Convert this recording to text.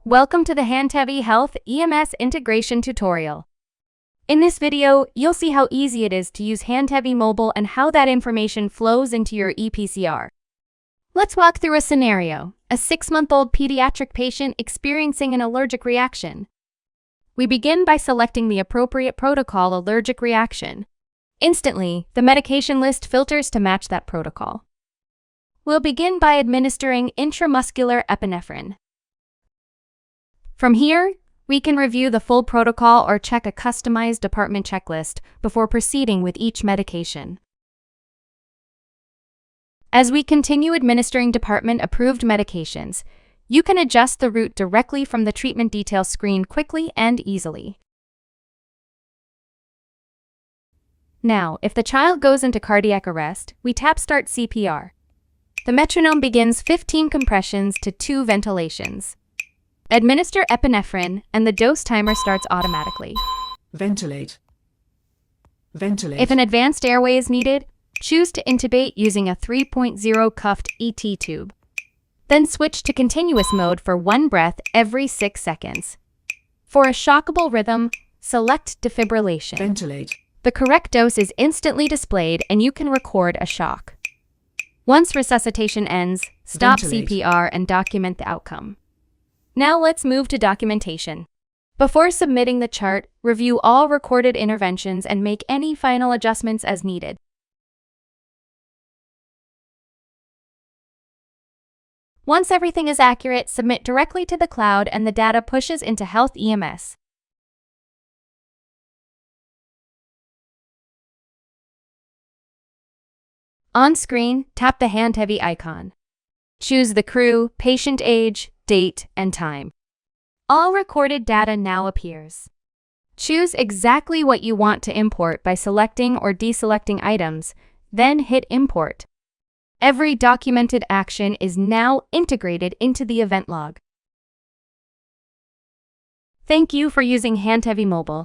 Welcome to the Handtevy HealthEMS integration tutorial. In this video, you'll see how easy it is to use Handtevy Mobile and how that information flows into your EPCR. Let's walk through a scenario: a 6-month-old pediatric patient experiencing an allergic reaction. We begin by selecting the appropriate protocol allergic reaction. Instantly, the medication list filters to match that protocol. We'll begin by administering intramuscular epinephrine. From here, we can review the full protocol or check a customized department checklist before proceeding with each medication. As we continue administering department-approved medications, you can adjust the route directly from the treatment details screen quickly and easily. Now, if the child goes into cardiac arrest, we tap Start CPR. The metronome begins 15 compressions to 2 ventilations. Administer epinephrine, and the dose timer starts automatically. Ventilate. If an advanced airway is needed, choose to intubate using a 3.0 cuffed ET tube. Then switch to continuous mode for 1 breath every 6 seconds. For a shockable rhythm, select defibrillation. Ventilate. The correct dose is instantly displayed and you can record a shock. Once resuscitation ends, stop Ventilate. CPR and document the outcome. Now let's move to documentation. Before submitting the chart, review all recorded interventions and make any final adjustments as needed. Once everything is accurate, submit directly to the cloud and the data pushes into HealthEMS. On screen, tap the Handtevy icon. Choose the crew, patient age, date, and time. All recorded data now appears. Choose exactly what you want to import by selecting or deselecting items, then hit Import. Every documented action is now integrated into the event log. Thank you for using Handtevy Mobile.